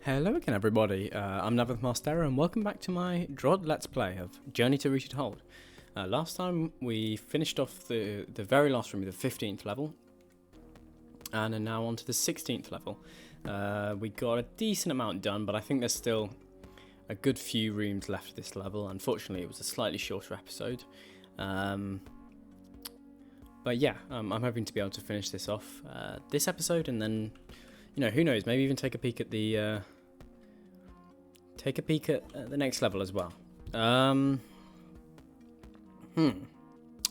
Hello again everybody, I'm Navath Mastera and welcome back to my Drod Let's Play of Journey to Rooted Hold. Last time we finished off the very last room with the 15th level and are now on to the 16th level. We got a decent amount done, but I think there's still a good few rooms left of this level. Unfortunately it was a slightly shorter episode. But yeah, I'm hoping to be able to finish this off this episode, and then, you know, who knows, maybe even take a peek at the next level as well. I'm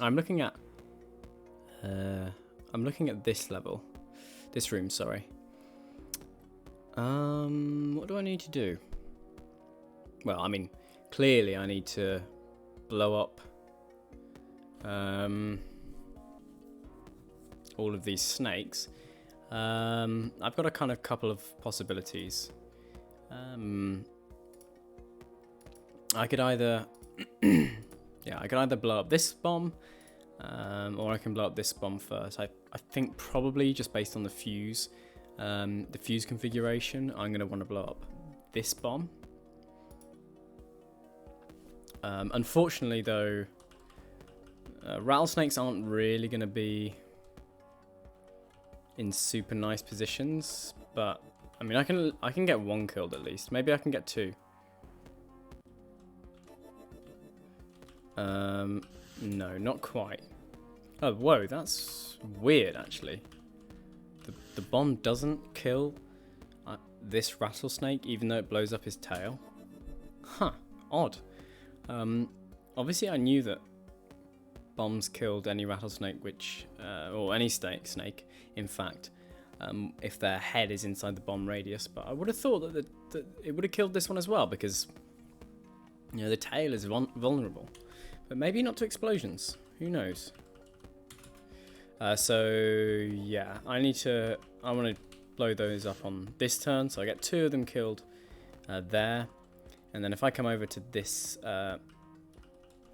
looking at this level, this room, sorry. What do I need to do? Well, I mean, clearly I need to blow up all of these snakes. I've got a kind of couple of possibilities. I could either blow up this bomb, or I can blow up this bomb first. I think probably just based on the fuse configuration, I'm going to want to blow up this bomb. Unfortunately though, rattlesnakes aren't really going to be in super nice positions, but I mean, I can get one killed at least. Maybe I can get two. No, not quite. Oh, whoa, that's weird actually. The bomb doesn't kill this rattlesnake even though it blows up his tail. Huh, odd. Obviously I knew that bombs killed any rattlesnake or any snake, in fact, if their head is inside the bomb radius, but I would have thought that it would have killed this one as well, because, you know, the tail is vulnerable, but maybe not to explosions, who knows. So yeah, I want to blow those up on this turn, so I get two of them killed there, and then if I come over to this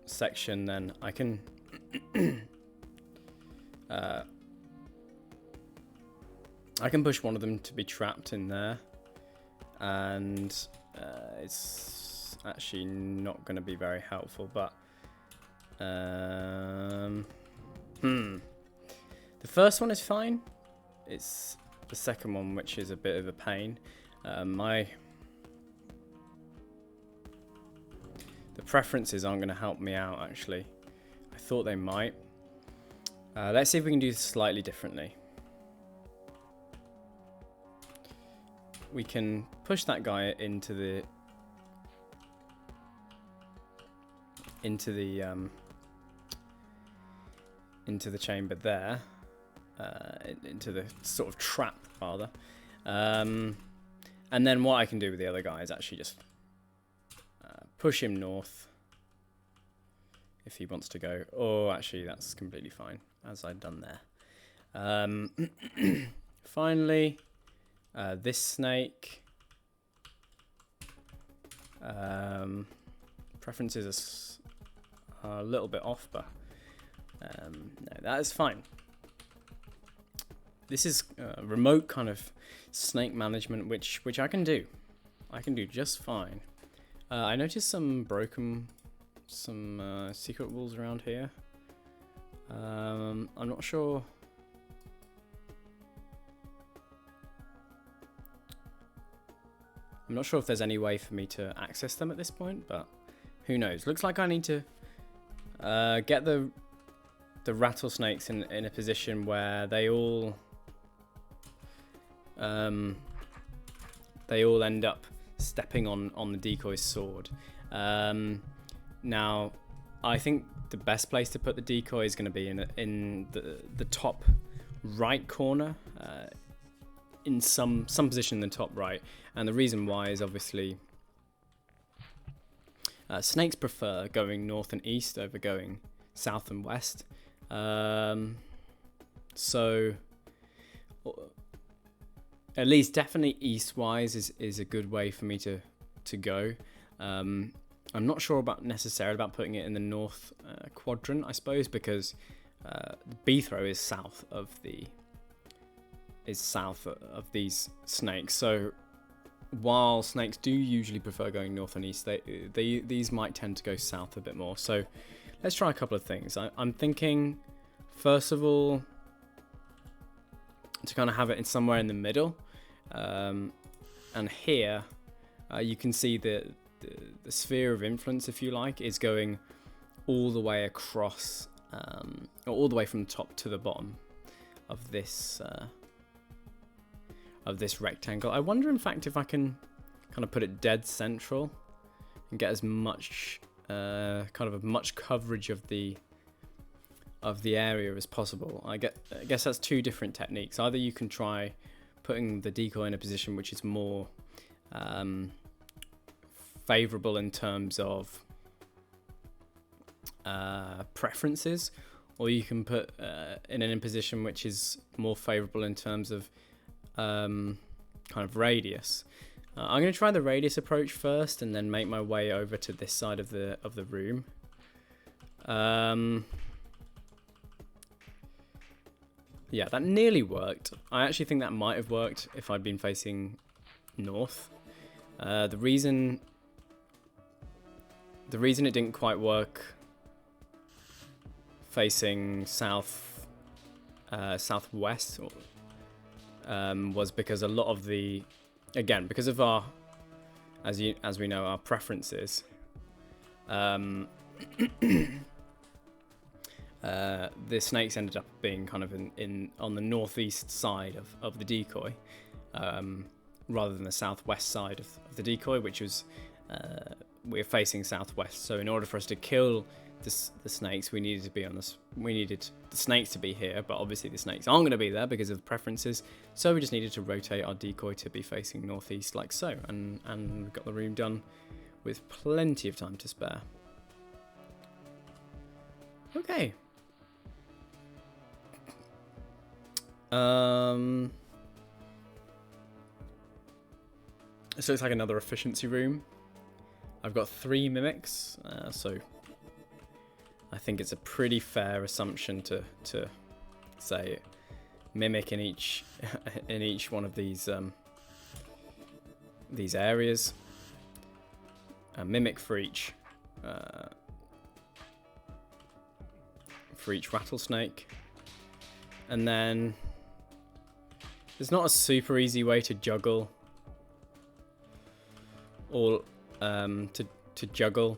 section, then I can I can push one of them to be trapped in there, and it's actually not going to be very helpful, but the first one is fine. It's the second one which is a bit of a pain. The preferences aren't going to help me out actually. I thought they might. Let's see if we can do this slightly differently. We can push that guy into the chamber there, into the sort of trap rather, and then what I can do with the other guy is actually just push him north if he wants to go. Oh, actually that's completely fine, as I'd done there. Finally, this snake, preferences are a little bit off, but no, that is fine. This is remote kind of snake management, which I can do. I can do just fine. I noticed some secret walls around here. I'm not sure. I'm not sure if there's any way for me to access them at this point, but who knows. Looks like I need to get the rattlesnakes in a position where they all end up stepping on the decoy's sword. Now, I think the best place to put the decoy is going to be in the top right corner, in some position in the top right, and the reason why is obviously snakes prefer going north and east over going south and west. So at least definitely east-wise is a good way for me to go. I'm not sure necessarily about putting it in the north quadrant, I suppose, because Beethrow is south of these snakes. So while snakes do usually prefer going north and east, these might tend to go south a bit more. So let's try a couple of things. I'm thinking, first of all, to kind of have it in somewhere in the middle. And here, you can see the sphere of influence, if you like, is going all the way across, or all the way from the top to the bottom of this rectangle. I wonder, in fact, if I can kind of put it dead central and get as much kind of much coverage of the area as possible. I guess that's two different techniques. Either you can try putting the decoy in a position which is more favorable in terms of preferences, or you can put in a position which is more favorable in terms of kind of radius. I'm going to try the radius approach first, and then make my way over to this side of the room. Yeah, that nearly worked. I actually think that might have worked if I'd been facing north. The reason it didn't quite work facing southwest was because a lot of because of our, as we know, our preferences. The snakes ended up being kind of on the northeast side of the decoy, rather than the southwest side of the decoy, which was we're facing southwest. So in order for us to kill the snakes, we needed the snakes to be here, but obviously the snakes aren't going to be there because of the preferences. So we just needed to rotate our decoy to be facing northeast, like so, and we got the room done with plenty of time to spare. Okay. This looks like another efficiency room. I've got 3 mimics, so I think it's a pretty fair assumption to say mimic in each one of these areas. A mimic for each rattlesnake, and then there's not a super easy way to juggle all to juggle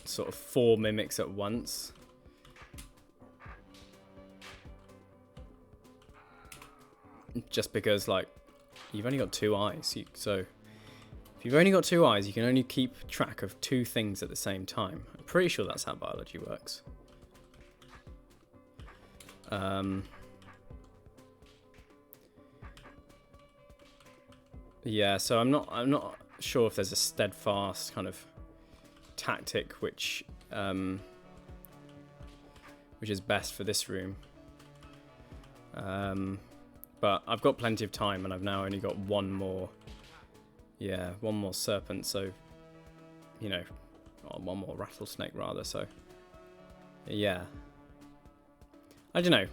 sort of 4 mimics at once. Just because, like, you've only got 2 eyes, so if you've only got 2 eyes, you can only keep track of 2 things at the same time. I'm pretty sure that's how biology works. Yeah, so I'm not sure if there's a steadfast kind of tactic which is best for this room. But I've got plenty of time, and I've now only got one more serpent, so, you know, or one more rattlesnake rather, so yeah. I don't know.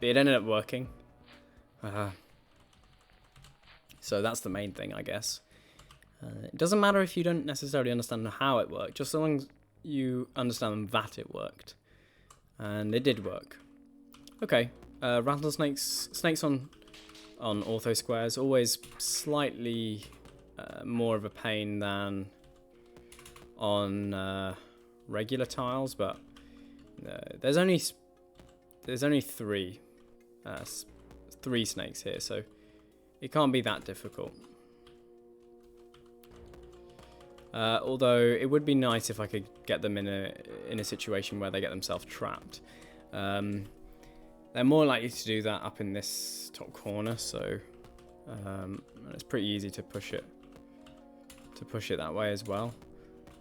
It ended up working. So that's the main thing, I guess. It doesn't matter if you don't necessarily understand how it worked, just so long as you understand that it worked. And it did work. Okay, snakes on ortho squares, always slightly more of a pain than on regular tiles, but there's only 3 snakes here, so it can't be that difficult. Although it would be nice if I could get them in a situation where they get themselves trapped. They're more likely to do that up in this top corner, so it's pretty easy to push it that way as well.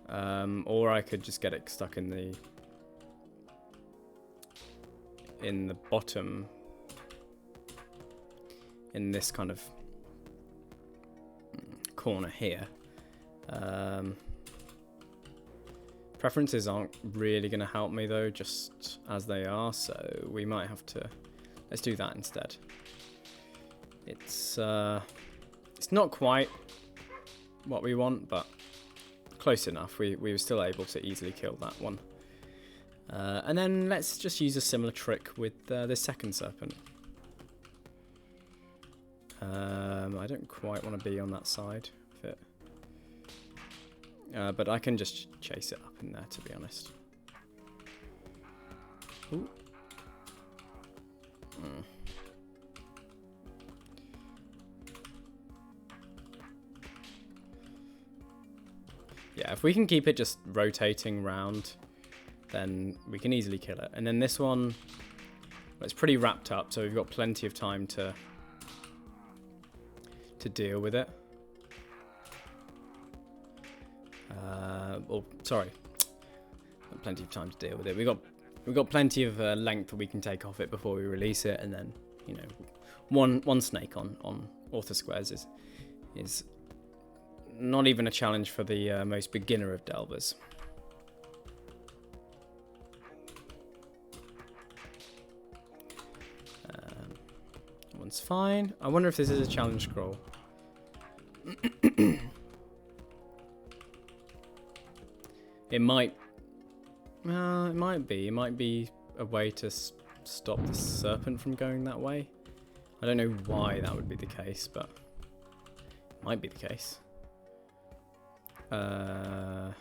Or I could just get it stuck in the bottom, in this kind of corner here. Preferences aren't really going to help me though, just as they are, so we might have to, let's do that instead. It's not quite what we want, but close enough. We were still able to easily kill that one. And then let's just use a similar trick with the second serpent. I don't quite want to be on that side of it. But I can just chase it up in there, to be honest. Ooh. Yeah, if we can keep it just rotating round, then we can easily kill it. And then this one, well, it's pretty wrapped up, so we've got plenty of time to deal with it. Sorry, plenty of time to deal with it. We've got plenty of length that we can take off it before we release it, and then one snake on Author Squares is not even a challenge for the most beginner of delvers. That one's fine. I wonder if this is a challenge scroll. It might be. It might be a way to stop the serpent from going that way. I don't know why that would be the case, but it might be the case. No,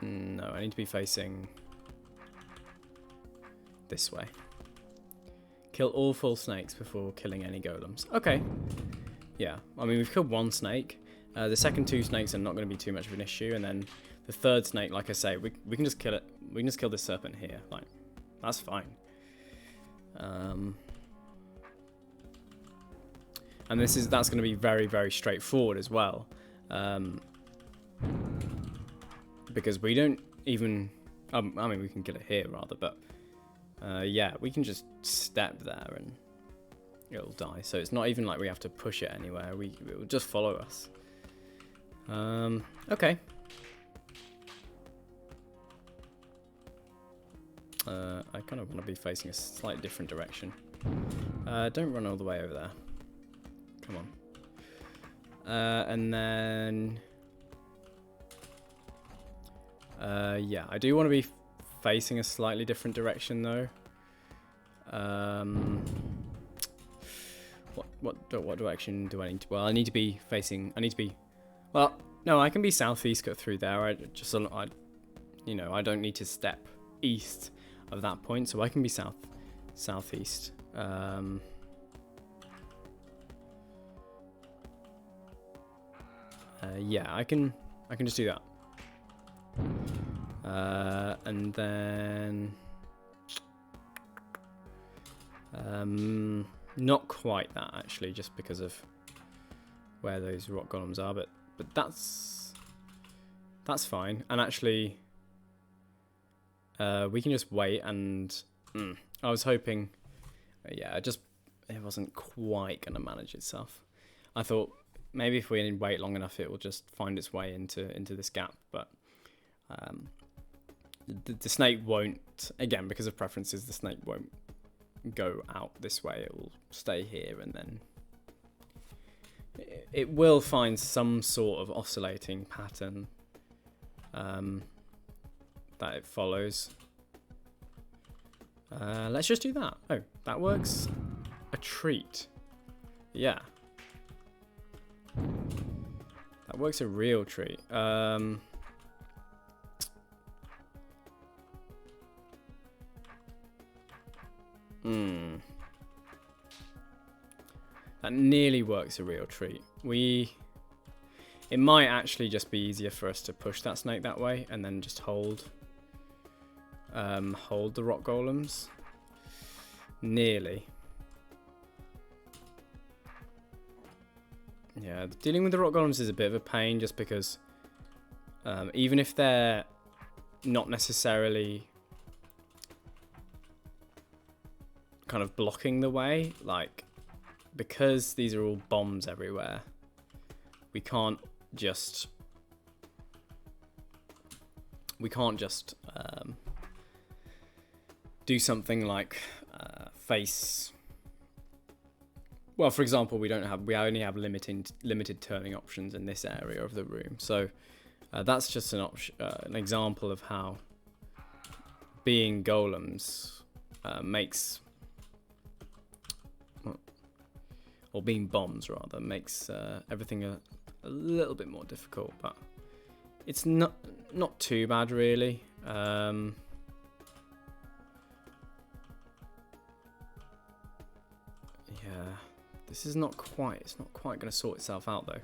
I need to be facing this way. Kill all full snakes before killing any golems. Okay. Yeah, I mean, we've killed one snake. The second two snakes are not going to be too much of an issue, and then the third snake, like I say, we can just kill it. We can just kill this serpent here. Like, that's fine. And that's going to be very, very straightforward as well, because we don't even. I mean, we can kill it here rather, but yeah, we can just step there and it'll die. So it's not even like we have to push it anywhere. It will just follow us. Okay. I kind of want to be facing a slightly different direction. Don't run all the way over there. Come on. And then... yeah, I do want to be facing a slightly different direction though. What direction do I need to... Well, I need to be facing... Well, no, I can be southeast, go through there. I don't need to step east of that point, so I can be southeast. Yeah, I can just do that. And then not quite that actually, just because of where those rock golems are, but that's fine. And actually, we can just wait. And I was hoping, yeah, it wasn't quite gonna manage itself. I thought maybe if we wait long enough, it will just find its way into this gap. But the snake won't, again, because of preferences, the snake won't go out this way. It will stay here, and then it will find some sort of oscillating pattern that it follows. Let's just do that. Oh, that works. A treat. Yeah. That works a real treat. That nearly works a real treat. It might actually just be easier for us to push that snake that way and then just hold the rock golems. Nearly. Yeah, dealing with the rock golems is a bit of a pain, just because even if they're not necessarily kind of blocking the way, like, because these are all bombs everywhere, we can't just do something like face Well, for example, we only have limited turning options in this area of the room. So that's just an example of how being golems makes, or being bombs rather, makes everything a little bit more difficult. But it's not too bad really. Yeah, this is not quite. It's not quite going to sort itself out though.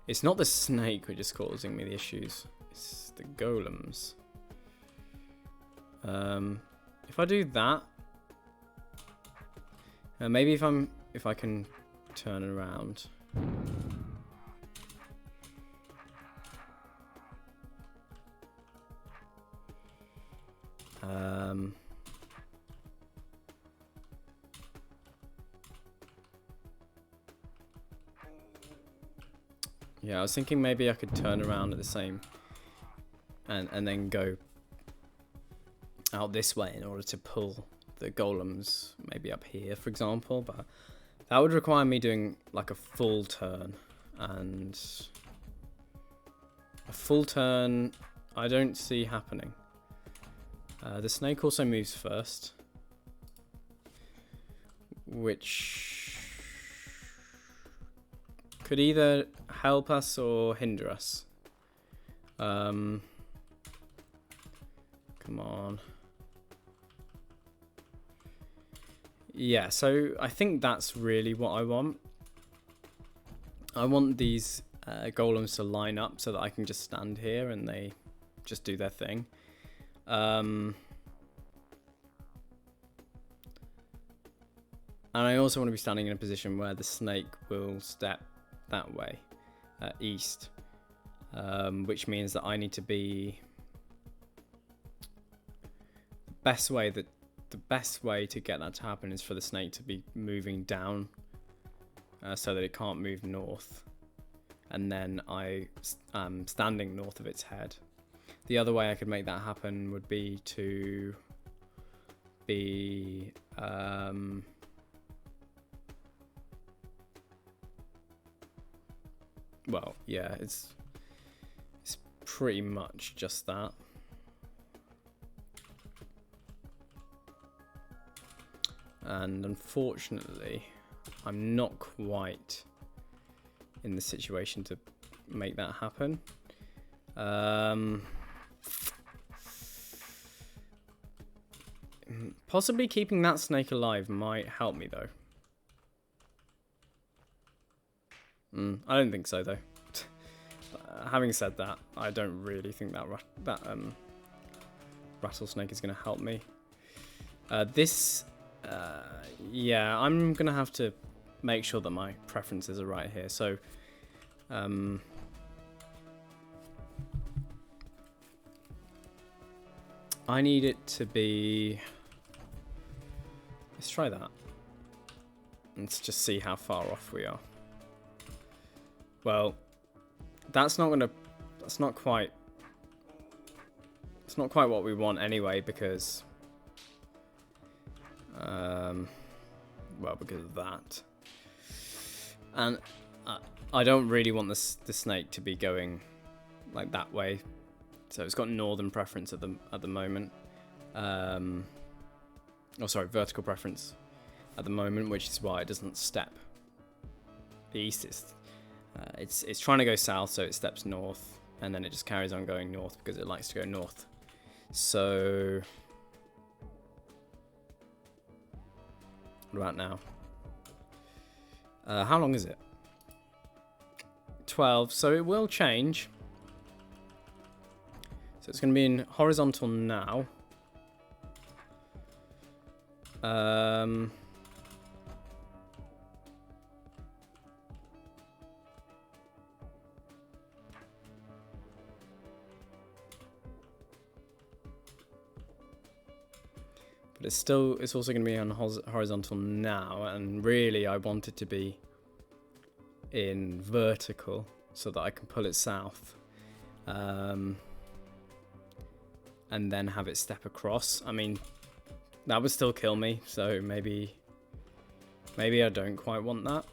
It's not the snake which is causing me the issues. It's the golems. If I do that, maybe if I can turn it around. Yeah, I was thinking maybe I could turn around at the same and then go out this way in order to pull the golems maybe up here, for example, but that would require me doing like a full turn, and a full turn I don't see happening. The snake also moves first, which could either help us or hinder us. Come on. Yeah, so I think that's really what I want. I want these golems to line up so that I can just stand here and they just do their thing. And I also want to be standing in a position where the snake will step that way, east, which means that I need to be the best way to get that to happen is for the snake to be moving down, so that it can't move north, and then I am standing north of its head. The other way I could make that happen would be to be well, yeah, it's pretty much just that. And unfortunately, I'm not quite in the situation to make that happen. Possibly keeping that snake alive might help me though. I don't think so though. Having said that, I don't really think that rattlesnake is going to help me. Yeah, I'm going to have to make sure that my preferences are right here. So, I need it to be... Let's try that. Let's just see how far off we are. Well, that's not quite what we want anyway, because well, because of that. And I don't really want the snake to be going like that way. So it's got northern preference at the moment. Oh, sorry, vertical preference at the moment, which is why it doesn't step east. It's trying to go south, so it steps north, and then it just carries on going north because it likes to go north. So what about now? How long is it? 12, so it will change. So it's going to be in horizontal now. But it's also going to be on horizontal now, and really I want it to be in vertical so that I can pull it south. and then have it step across. I mean, that would still kill me, so maybe I don't quite want that.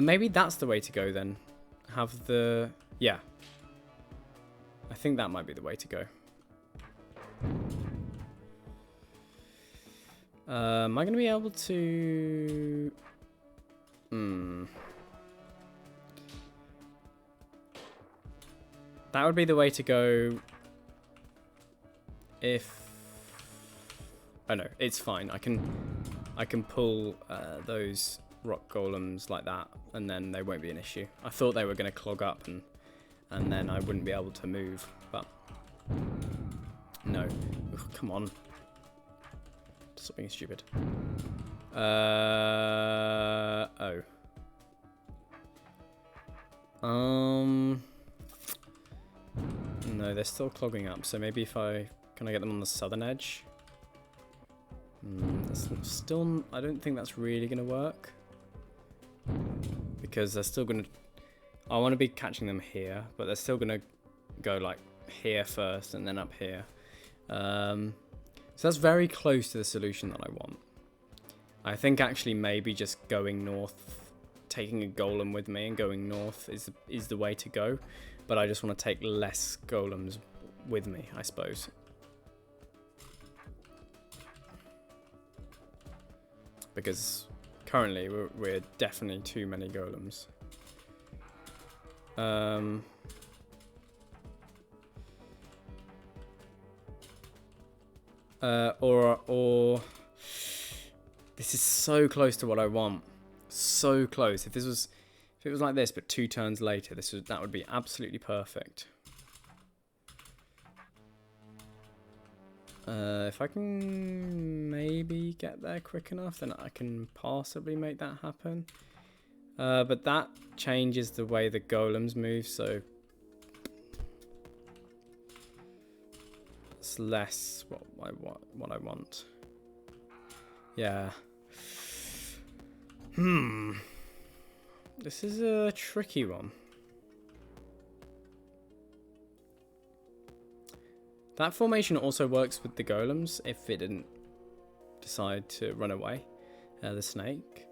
Maybe that's the way to go then. Have the... Yeah. I think that might be the way to go. Am I going to be able to... That would be the way to go if... Oh no, it's fine. I can pull those rock golems like that, and then they won't be an issue. I thought they were going to clog up, and then I wouldn't be able to move, but no. Ugh, come on. Stop being stupid. Oh. No, they're still clogging up, so maybe if can I get them on the southern edge? That's still, I don't think that's really going to work. Because they're still going to, I want to be catching them here, but they're still going to go like here first and then up here. So that's very close to the solution that I want. I think actually maybe just going north, taking a golem with me and going north is the way to go. But I just want to take less golems with me, I suppose. Because currently we're definitely too many golems. Or this is so close to what I want. So close. If it was like this, but 2 turns later, that would be absolutely perfect. If I can maybe get there quick enough, then I can possibly make that happen. But that changes the way the golems move, so it's less what I want. Yeah. This is a tricky one. That formation also works with the golems if it didn't decide to run away, the snake.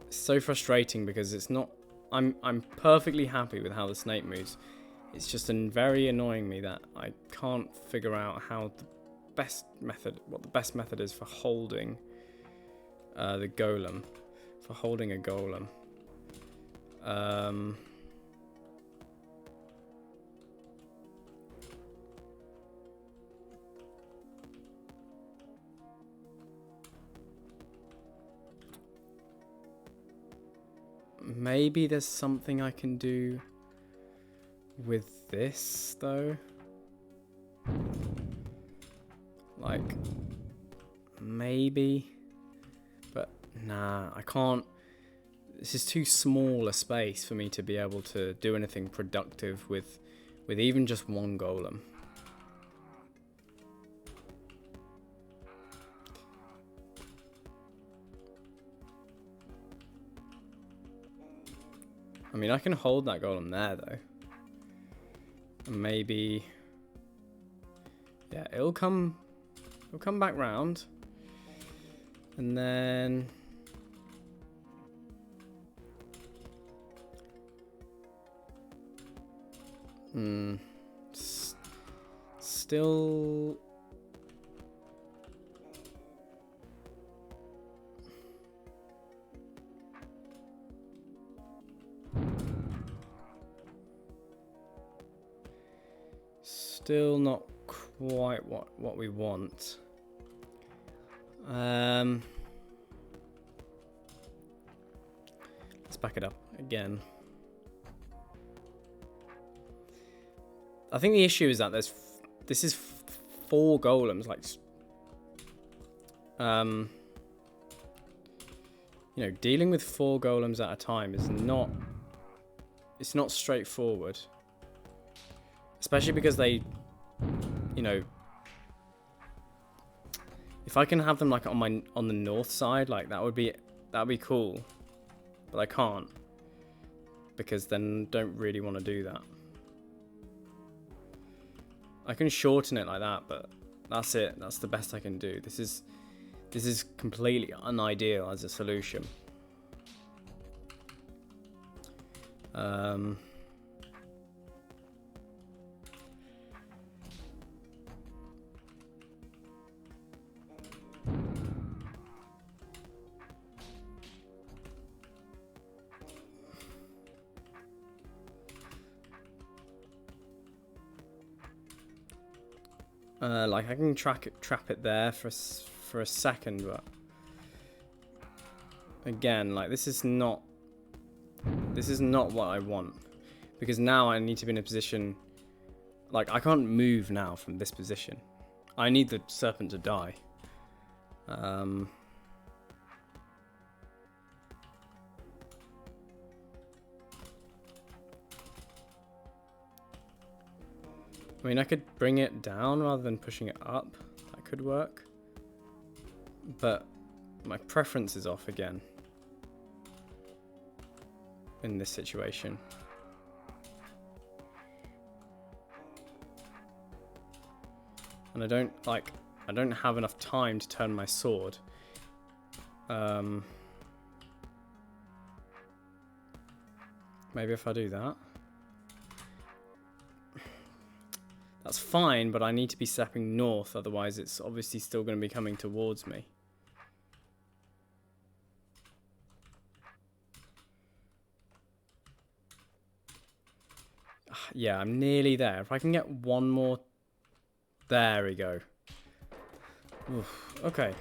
It's so frustrating because it's not. I'm perfectly happy with how the snake moves. It's just very annoying me that I can't figure out how what the best method is for holding the golem, for holding a golem. Maybe there's something I can do with this though. Like maybe, but nah, I can't. This is too small a space for me to be able to do anything productive with even just one golem. I mean, I can hold that golem there though. And maybe, yeah, it'll come back round, and then still not quite what we want. Let's back it up again. I think the issue is that this is 4 golems, like, you know, dealing with 4 golems at a time is not, it's not straightforward. Especially because they, you know, If I can have them like on the north side, like that would be cool. But I can't, because then don't really want to do that. I can shorten it like that, but that's it. That's the best I can do. This is completely unideal as a solution. Like I can trap it there for a second, but again, like this is not what I want, because now I need to be in a position, like I can't move now from this position. I need the serpent to die. I mean, I could bring it down rather than pushing it up. That could work. But my preference is off again in this situation. And I don't have enough time to turn my sword. Maybe if I do that. That's fine, but I need to be stepping north, otherwise it's obviously still going to be coming towards me. Yeah, I'm nearly there. If I can get one more... There we go. Oof. Okay,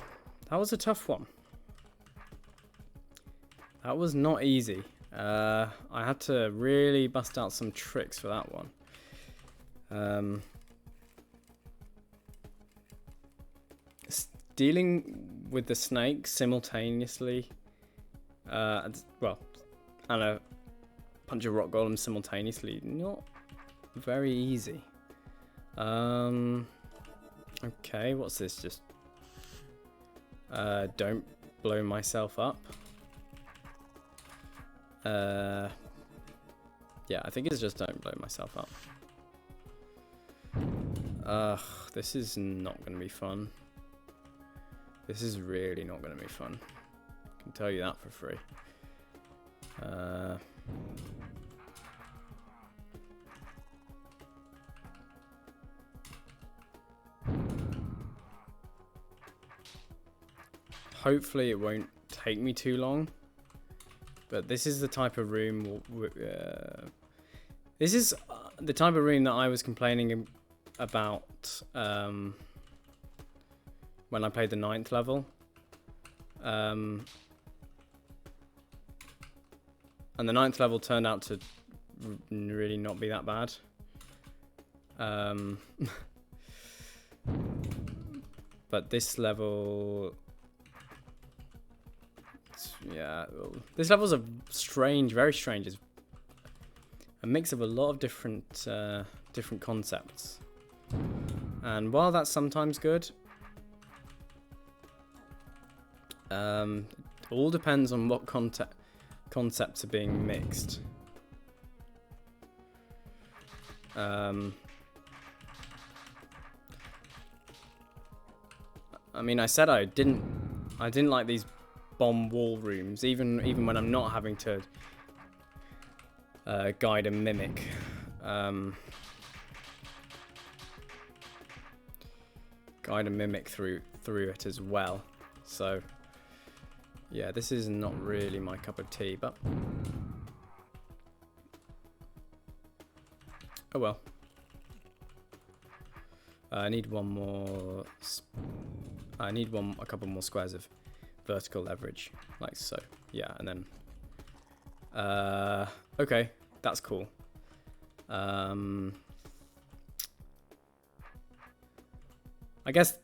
that was a tough one. That was not easy. I had to really bust out some tricks for that one. Dealing with the snake simultaneously, and a punch a rock golem simultaneously, not very easy. Okay, what's this? Just don't blow myself up. Yeah, I think it's just don't blow myself up. This is not going to be fun. This is really not going to be fun. I can tell you that for free. Hopefully it won't take me too long. But this is the type of room... this is the type of room that I was complaining about when I played the 9th level. And the 9th level turned out to really not be that bad. But this level... Yeah, this level's a strange, very strange. It's a mix of a lot of different concepts. And while that's sometimes good, it all depends on what concepts are being mixed. I mean, I said I didn't like these bomb wall rooms, even when I'm not having to guide and mimic. Guide and mimic through it as well. So yeah, this is not really my cup of tea, but oh well. I need one more. I need a couple more squares of vertical leverage, like so. Yeah, and then okay, that's cool. I guess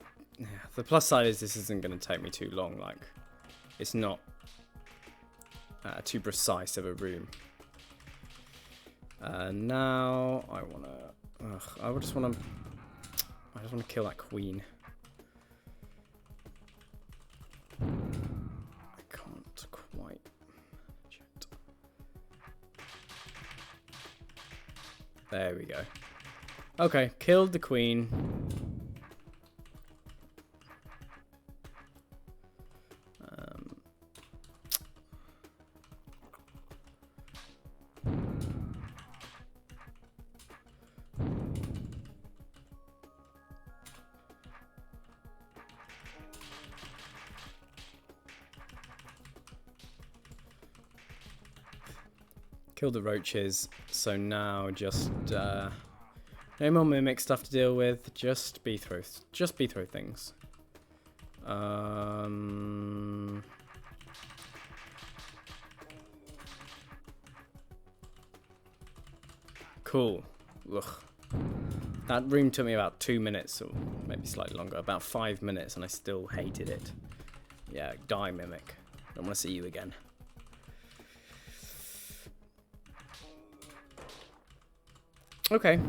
the plus side is this isn't going to take me too long. Like, it's not too precise of a room. Now I just want to kill that queen. There we go. Okay, killed the queen. Kill the roaches, so now just no more mimic stuff to deal with. Just be through things. Cool. Ugh. That room took me about 2 minutes, or maybe slightly longer, about 5 minutes, and I still hated it. Yeah, die mimic. Don't want to see you again. Okay.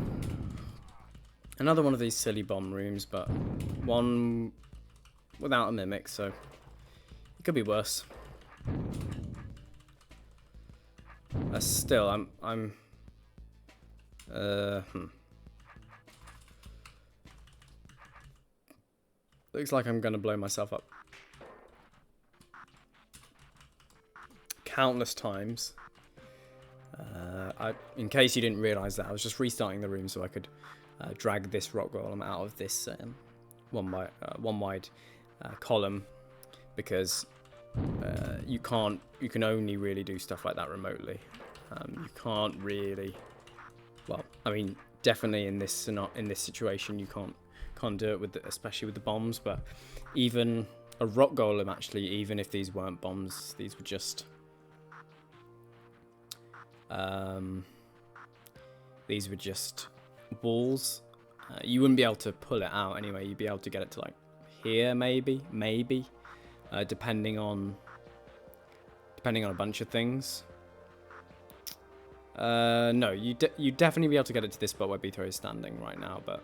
Another one of these silly bomb rooms, but one without a mimic, so it could be worse. Still, I'm looks like I'm gonna blow myself up countless times. In case you didn't realise that, I was just restarting the room so I could drag this rock golem out of this one wide column, because you can only really do stuff like that remotely. You can't really, well, I mean, definitely in this situation you can't do it with especially with the bombs, but even a rock golem, actually, even if these weren't bombs, these were just walls. You wouldn't be able to pull it out anyway. You'd be able to get it to like here, maybe, depending on a bunch of things. No, you definitely be able to get it to this spot where Beathro is standing right now, but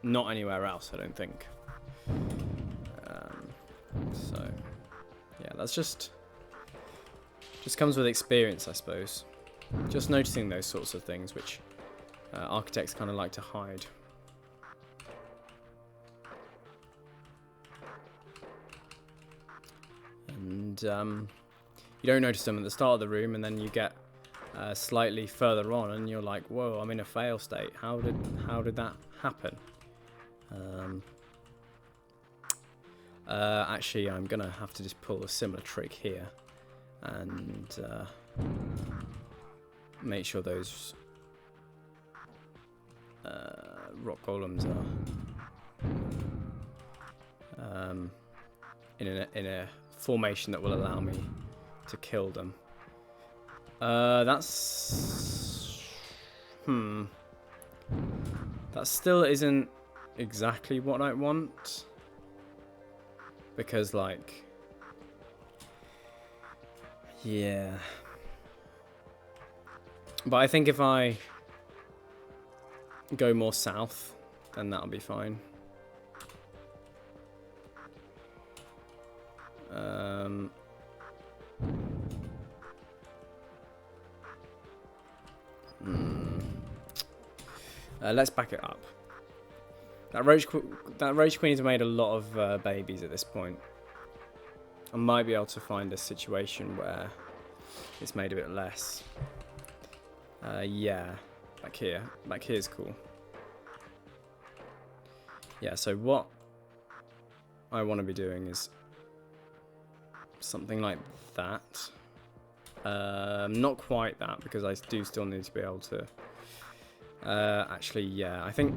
not anywhere else, I don't think. So yeah, that's just comes with experience, I suppose. Just noticing those sorts of things, which architects kind of like to hide. And you don't notice them at the start of the room, and then you get slightly further on, and you're like, "Whoa, I'm in a fail state. How did that happen?" Actually, I'm gonna have to just pull a similar trick here, and make sure those rock golems are in a formation that will allow me to kill them. That still isn't exactly what I want, because, like, yeah. But I think if I go more south, then that'll be fine. Let's back it up. That roach queen's made a lot of babies at this point. I might be able to find a situation where it's made a bit less. Yeah, back here. Back here's cool. Yeah, so what I want to be doing is something like that. Not quite that, because I do still need to be able to... actually, yeah, I think...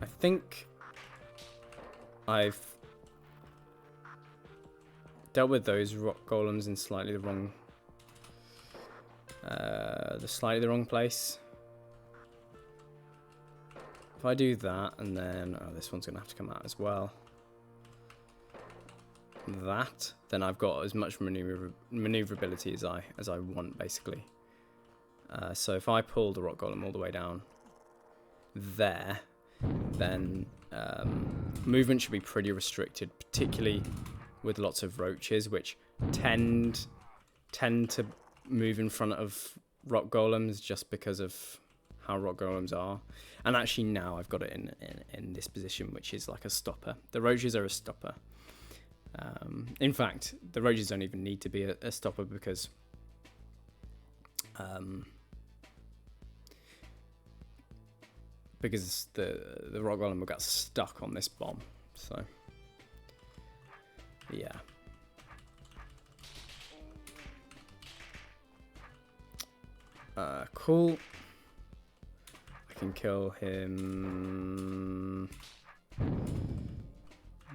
I think I've dealt with those rock golems in slightly the wrong place. If I do that, and then this one's gonna have to come out as well. That, then I've got as much maneuverability as I want, basically. So if I pull the rock golem all the way down there, then movement should be pretty restricted, particularly with lots of roaches, which tend tend to move in front of rock golems just because of how rock golems are. And actually now I've got it in this position, which is like a stopper. The roaches are a stopper. In fact, the roaches don't even need to be a stopper because the rock golem will get stuck on this bomb. So yeah. Cool. I can kill him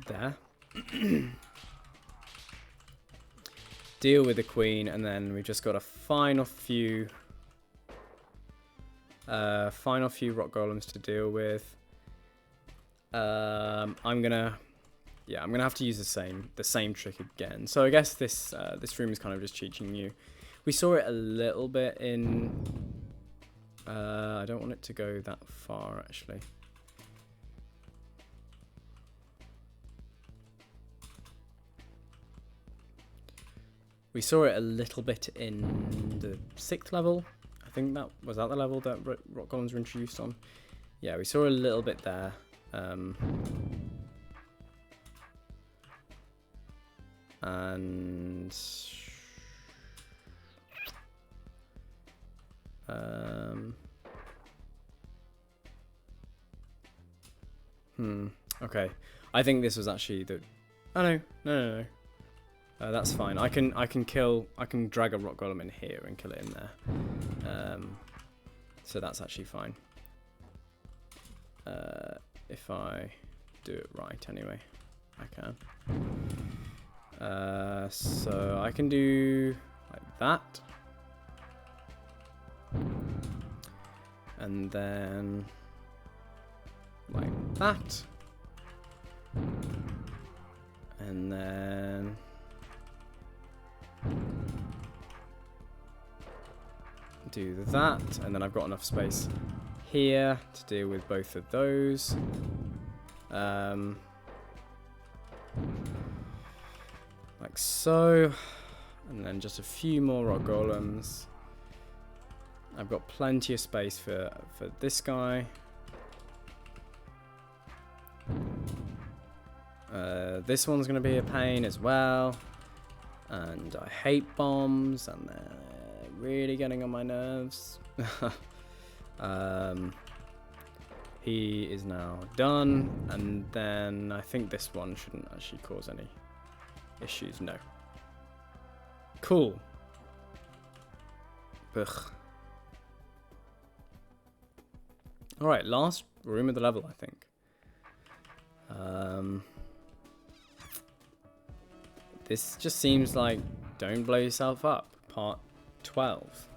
there. Deal with the queen, and then we've just got a final few rock golems to deal with. I'm gonna have to use the same trick again. So I guess this room is kind of just teaching you. We saw it a little bit in. I don't want it to go that far actually. We saw it a little bit in the 6th level. I think that was the level that rock golems were introduced on. Yeah, we saw a little bit there. Okay. I think this was actually the. Oh no. That's fine. I can drag a rock golem in here and kill it in there. So that's actually fine. If I do it right anyway, I can. So I can do like that. And then like that. And then do that, and then I've got enough space here to deal with both of those. Like so, and then just a few more rock golems. I've got plenty of space for this guy. This one's going to be a pain as well. And I hate bombs, and they're really getting on my nerves. He is now done, and then I think this one shouldn't actually cause any issues. No. Cool. Ugh. Alright, last room of the level, I think. This just seems like don't blow yourself up, part 12.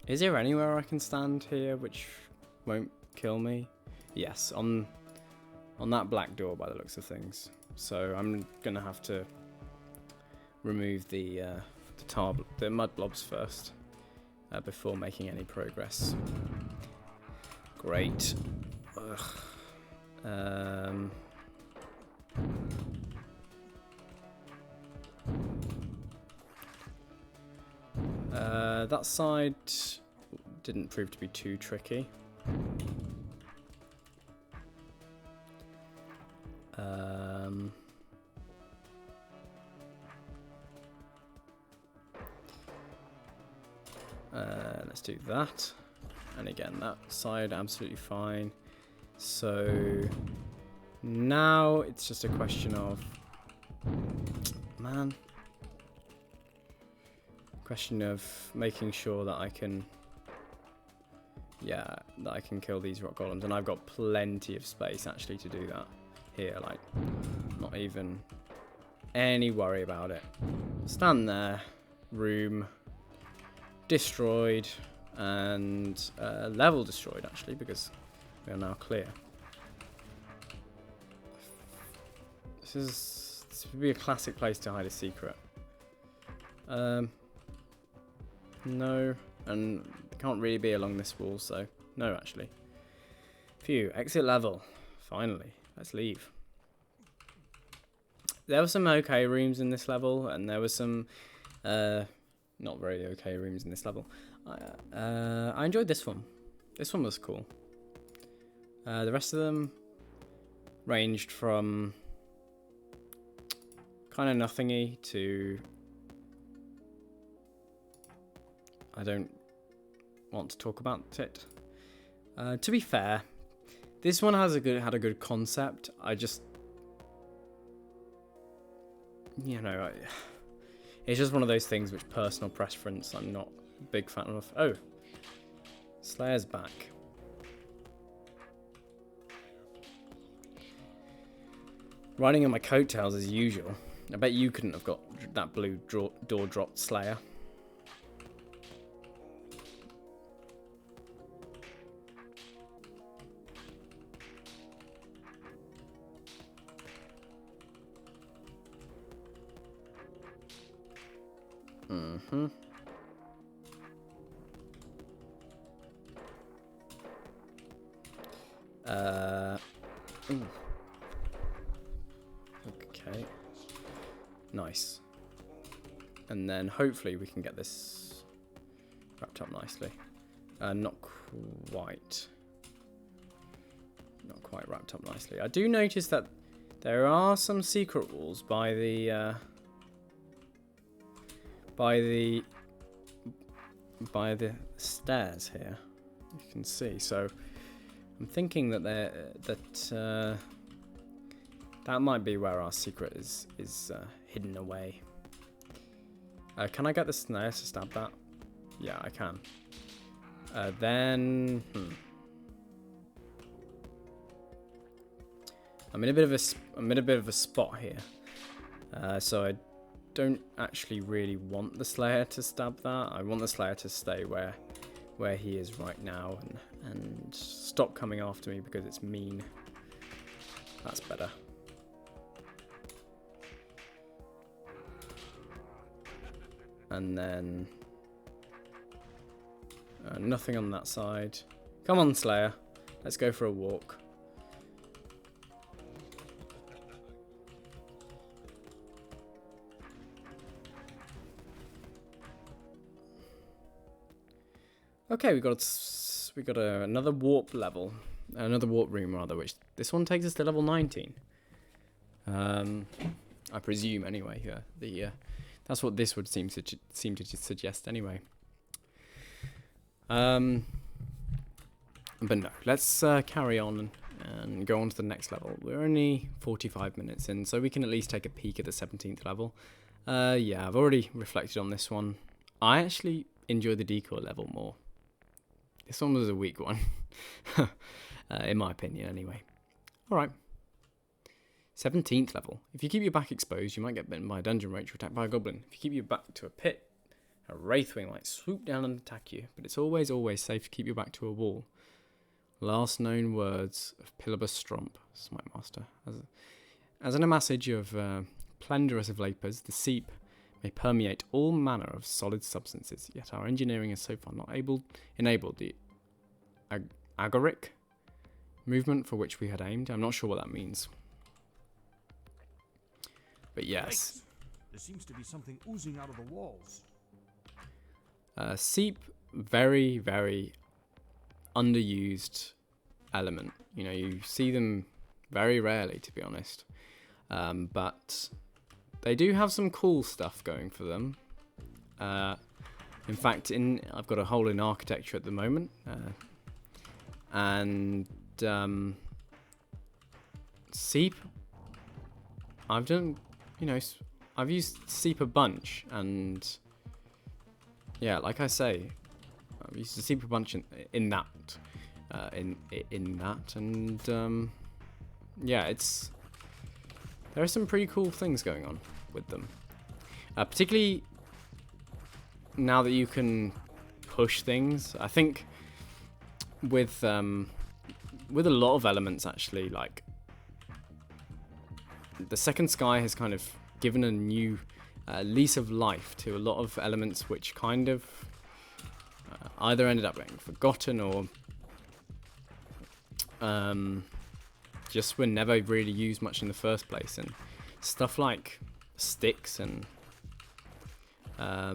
Is there anywhere I can stand here which won't kill me? Yes, on that black door by the looks of things. So I'm gonna have to remove the mud blobs first before making any progress. Great. Ugh. That side didn't prove to be too tricky. Let's do that. And again, that side absolutely fine. So now it's just a question of making sure that I can kill these rock golems, and I've got plenty of space actually to do that here, like not even any worry about it. Stand there, room destroyed, and level destroyed actually, because we are now clear. This would be a classic place to hide a secret. No, and can't really be along this wall, so no actually. Phew, exit level. Finally, let's leave. there were some okay rooms in this level, and there were some not very okay rooms in this level. I enjoyed this one. This one was cool. The rest of them ranged from kind of nothingy to I don't want to talk about it. To be fair, this one had a good concept. I just, you know, it's just one of those things which personal preference I'm not a big fan of. Oh, Slayer's back. Riding on my coattails as usual. I bet you couldn't have got that blue door dropped Slayer. Mm-hmm. Ooh. Okay. Nice. And then hopefully we can get this wrapped up nicely. Not quite. Not quite wrapped up nicely. I do notice that there are some secret walls by the stairs here. You can see. So I'm thinking that that might be where our secret is hidden away. Can I get the snare to stab that? Yeah, I can. Then I'm in a bit of a spot here, so I don't actually really want the Slayer to stab that. I want the Slayer to stay where he is right now and stop coming after me because it's mean. That's better. And then nothing on that side. Come on, Slayer. Let's go for a walk. Okay, we got another warp level, another warp room rather, which this one takes us to level 19. I presume anyway. That's what this would seem to suggest anyway. But no, let's carry on and go on to the next level. We're only 45 minutes in, so we can at least take a peek at the 17th level. Yeah, I've already reflected on this one. I actually enjoy the decoy level more. This one was a weak one, in my opinion anyway. Alright. 17th level. If you keep your back exposed, you might get bitten by a dungeon roach or attacked by a goblin. If you keep your back to a pit, a wraithwing might swoop down and attack you. But it's always safe to keep your back to a wall. Last known words of Pilibus Stromp, Smite Master. As in a massage of plendorous vapors, the seep may permeate all manner of solid substances, yet our engineering has so far not enabled the agoric movement for which we had aimed. I'm not sure what that means. But yes. There seems to be something oozing out of the walls. Seep, very, very underused element. You know, you see them very rarely, to be honest. But they do have some cool stuff going for them. In fact, I've got a hole in architecture at the moment, and Seep. I've done, I've used Seep a bunch, and yeah, like I say, I've used the Seep a bunch in that, and yeah, there are some pretty cool things going on with them, particularly now that you can push things. I think with a lot of elements, actually, like the Second Sky has kind of given a new lease of life to a lot of elements which kind of either ended up getting forgotten or just were never really used much in the first place. And stuff like sticks and I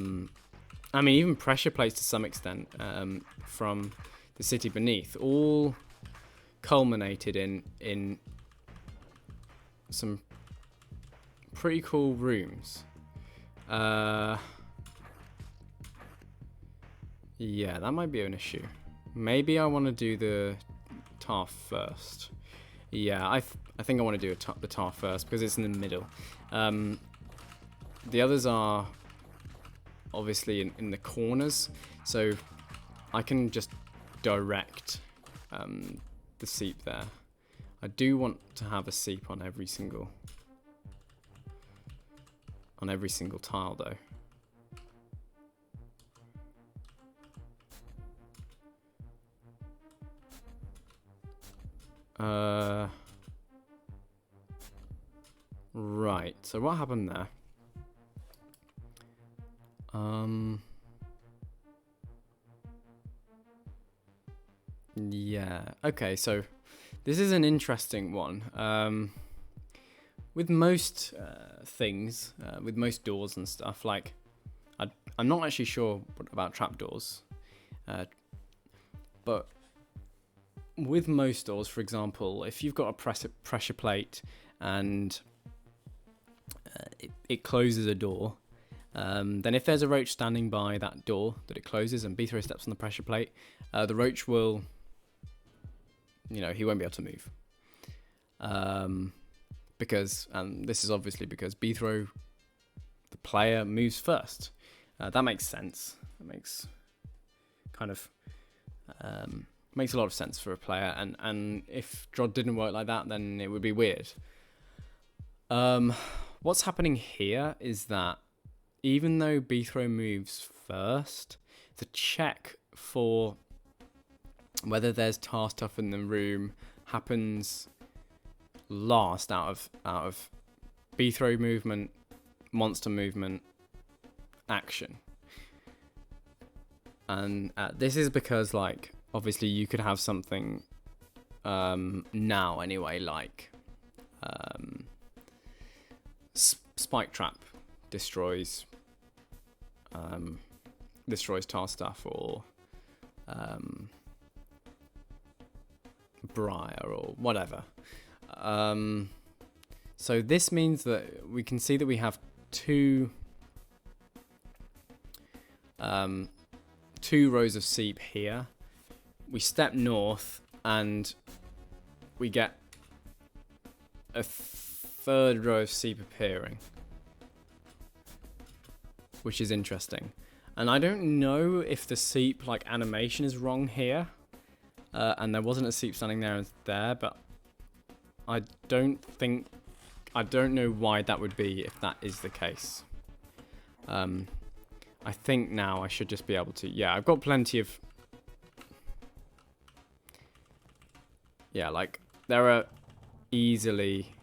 mean even pressure plates to some extent from the city beneath all culminated in some pretty cool rooms. Yeah, that might be an issue. Maybe I want to do the tar first. Yeah, I think I want to do the tar first because it's in the middle. The others are obviously in the corners, so I can just direct the seep there. I do want to have a seep on every single tile though. Right, so what happened there? Yeah, okay, so this is an interesting one. With most things, with most doors and stuff, like, I'm not actually sure about trapdoors, but with most doors, for example, if you've got a pressure plate and it closes a door, then if there's a roach standing by that door that it closes and Beathro steps on the pressure plate, the roach will, he won't be able to move. Because, and this is obviously because Beathro, the player, moves first. That makes sense. That makes kind of makes a lot of sense for a player. And if Drod didn't work like that, then it would be weird. What's happening here is that even though Beathro moves first, the check for whether there's tar stuff in the room happens last out of Beathro movement, monster movement, action. And this is because, like, obviously you could have something now anyway, like Spike Trap destroys tar stuff, or Briar or whatever. So this means that we can see that we have two rows of seep here. We step north and we get a third row of seep appearing, which is interesting. And I don't know if the seep animation is wrong here, and there wasn't a seep standing there, but I don't know why that would be if that is the case. I think now I should just be able to, I've got plenty of, there are easily,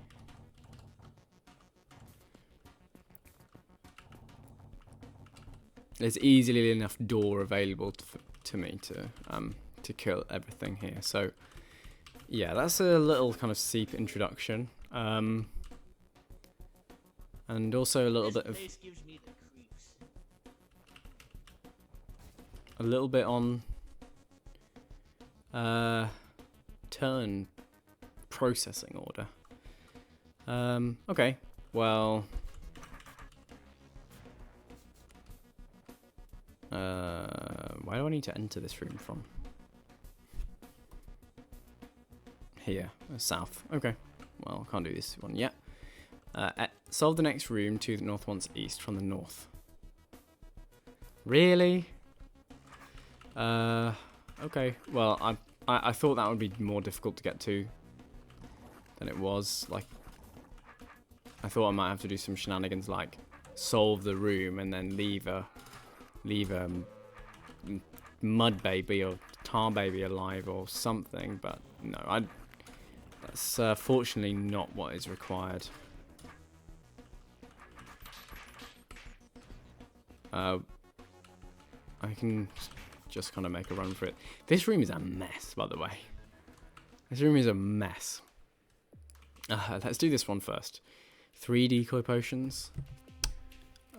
there's easily enough door available to me to kill everything here. So yeah, that's a little kind of seep introduction, and also a little bit of on turn processing order. Okay, well, why do I need to enter this room from? Here, south. Okay, well, I can't do this one yet. Solve the next room to the north once east from the north. Really? Okay, well, I thought that would be more difficult to get to than it was. Like, I thought I might have to do some shenanigans, like solve the room and then leave a mud baby or tar baby alive or something, but no, that's fortunately not what is required. I can just kind of make a run for it. This room is a mess, by the way. This room is a mess. Let's do this one first. 3 decoy potions.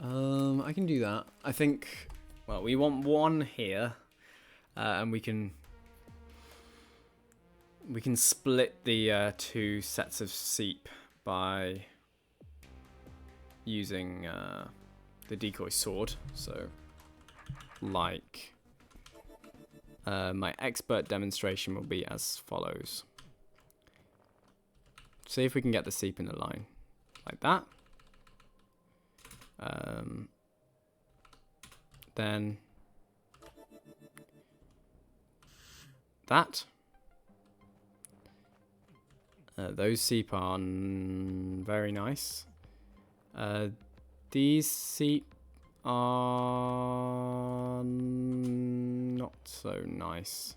I can do that. I think, well, we want 1 here, and we can split the 2 sets of seep by using the decoy sword. So, like, my expert demonstration will be as follows. See if we can get the seep in the line, like that. Then that. Those seep are very nice. These seep are not so nice.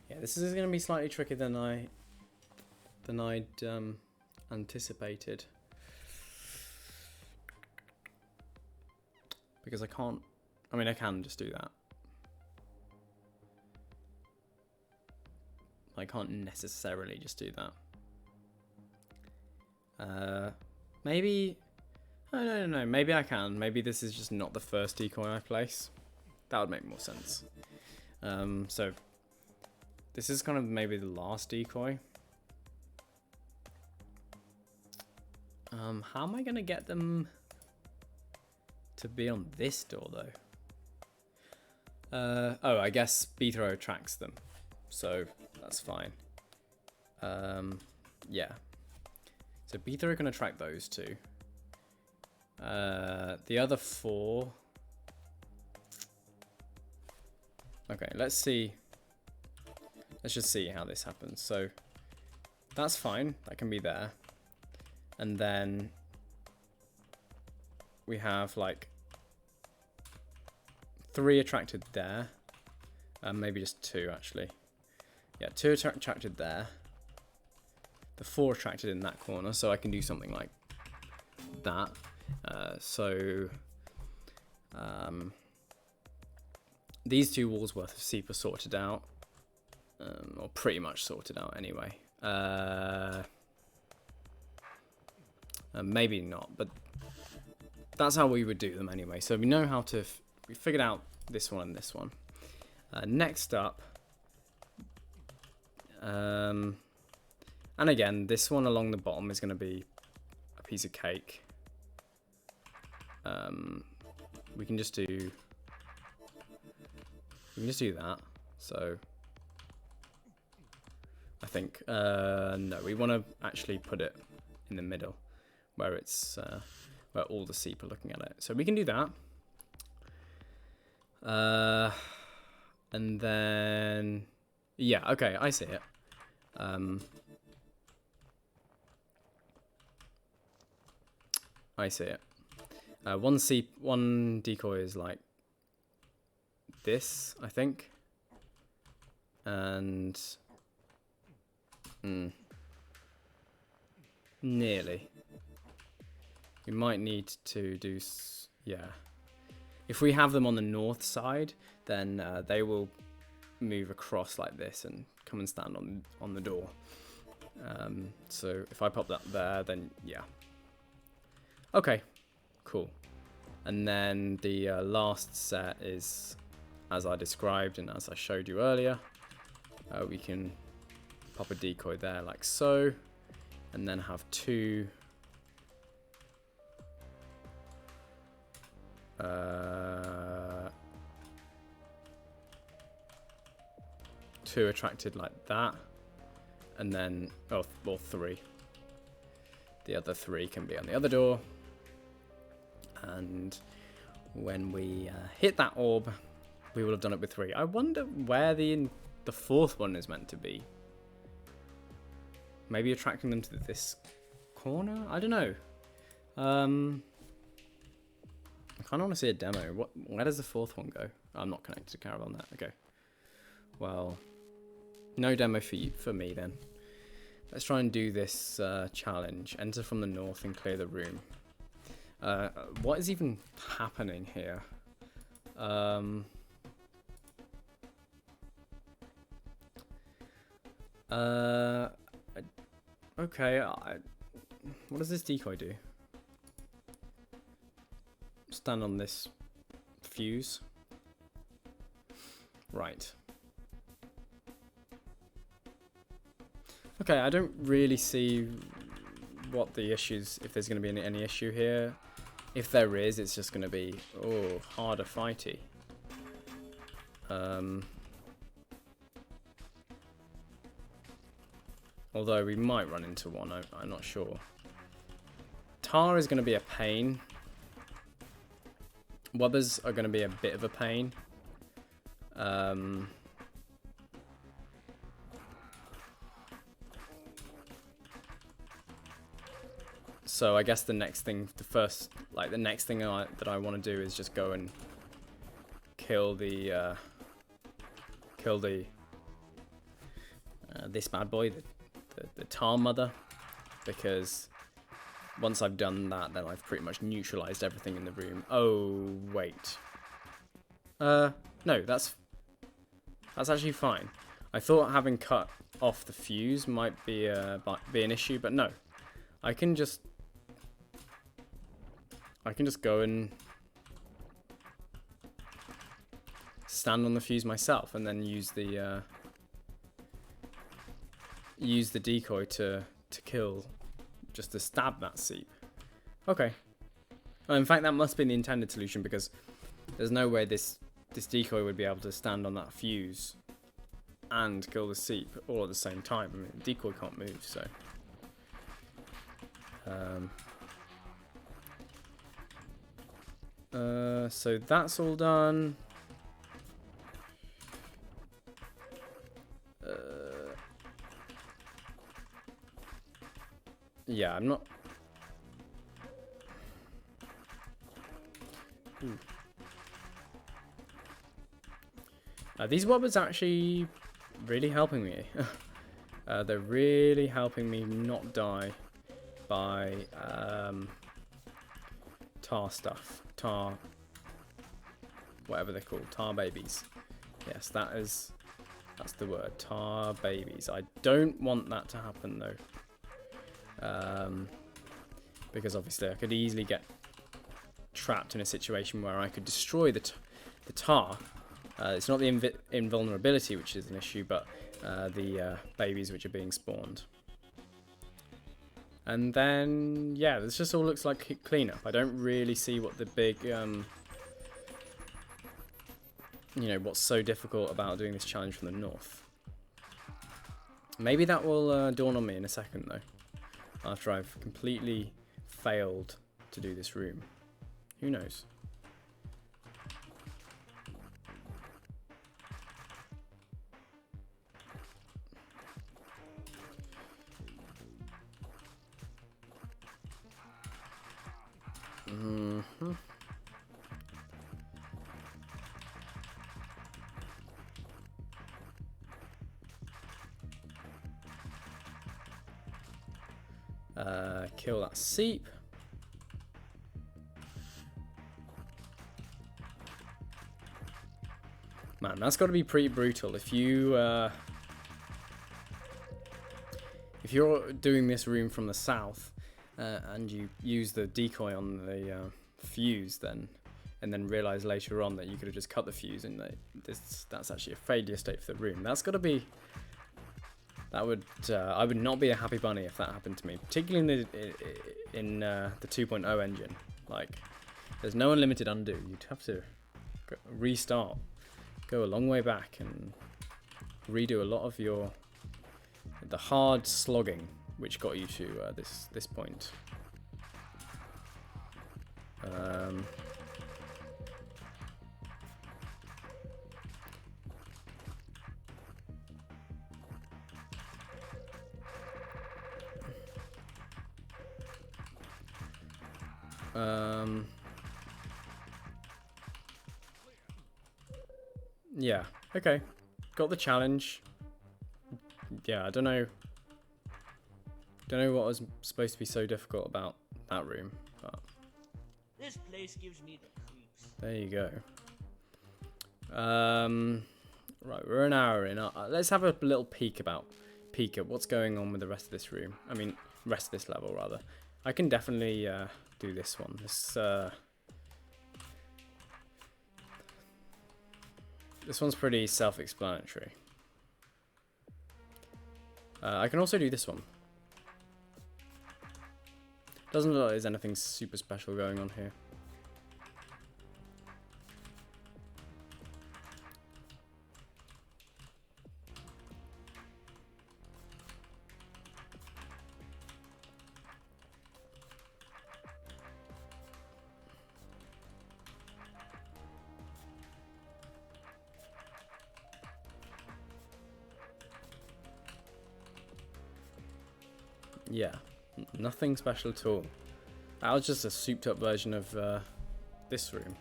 Yeah, this is going to be slightly trickier than I'd anticipated, because I can't. I mean, I can just do that. I can't necessarily just do that. Maybe. I don't know. Maybe I can. Maybe this is just not the first decoy I place. That would make more sense. So this is kind of maybe the last decoy. How am I going to get them to be on this door, though? Oh, I guess B-throw attracts them. So that's fine. Yeah. So B-throw can attract those 2. The other 4... Okay, let's see. Let's just see how this happens. So that's fine. That can be there. And then we have like 3 attracted there. Maybe just 2 actually. Yeah, 2 attracted there. The 4 attracted in that corner, so I can do something like that. These 2 walls worth of seep are sorted out. Or pretty much sorted out anyway. Maybe not, but that's how we would do them anyway. So we know how to... we figured out this one and this one. Next up... and again, this one along the bottom is going to be a piece of cake. We can just do... we can just do that. So... I think... no, we want to actually put it in the middle, where it's... where all the seep are looking at it. So we can do that. And then... yeah, okay, I see it. I see it. One decoy is like this, I think. And... nearly. We might need to do... yeah. If we have them on the north side, then they will move across like this and come and stand on the door. So if I pop that there, then yeah. Okay, cool. And then the last set is, as I described and as I showed you earlier, we can pop a decoy there like so, and then have 2 2 attracted like that, and then or 3. The other 3 can be on the other door, and when we hit that orb, we will have done it with 3. I wonder where the 4th one is meant to be. Maybe attracting them to this corner? I don't know. I kind of want to see a demo. Where does the 4th one go? I'm not connected to Caravan there. Okay. Well, no demo for me then. Let's try and do this challenge. Enter from the north and clear the room. What is even happening here? Okay. What does this decoy do? Stand on this fuse. Right. Okay, I don't really see what the issues, if there's going to be any issue here. If there is, it's just going to be, harder fighty. Although we might run into one, I'm not sure. Tar is going to be a pain. Wubbers are going to be a bit of a pain. So I guess the next thing that I want to do is just go and kill the this bad boy, the Tar Mother, because once I've done that, then I've pretty much neutralized everything in the room. Oh wait, no, that's actually fine. I thought having cut off the fuse might be an issue, but no, I can just go and stand on the fuse myself, and then use the decoy to kill, just to stab that seep. Okay. Well, in fact, that must be the intended solution, because there's no way this decoy would be able to stand on that fuse and kill the seep all at the same time. I mean, the decoy can't move, so. So that's all done. Yeah, I'm not. These wobbers actually really helping me. They're really helping me not die by tar stuff. Tar, whatever they're called, tar babies. Yes, that's the word, tar babies. I don't want that to happen though. Because obviously I could easily get trapped in a situation where I could destroy the tar. It's not the invulnerability which is an issue, but the babies which are being spawned. And then, yeah, this just all looks like cleanup. I don't really see what the big, what's so difficult about doing this challenge from the north. Maybe that will dawn on me in a second, though, after I've completely failed to do this room. Who knows? Kill that seep. Man, that's got to be pretty brutal. If you're doing this room from the south and you use the decoy on the fuse, and then realize later on that you could have just cut the fuse, and that's actually a failure state for the room. That's got to be. That would I would not be a happy bunny if that happened to me, particularly in the 2.0 engine. Like, there's no unlimited undo. You'd have to restart, go a long way back, and redo a lot of the hard slogging which got you to this point. Yeah, okay. Got the challenge. Yeah, I don't know what was supposed to be so difficult about that room, but this place gives me the creeps. There you go. Right, we're an hour in. Let's have a little peek about peek at what's going on with the rest of this room. I mean, rest of this level, rather. I can definitely do this one. This one's pretty self-explanatory. I can also do this one. Doesn't look like there's anything super special going on here. Yeah, nothing special at all. That was just a souped up version of this room.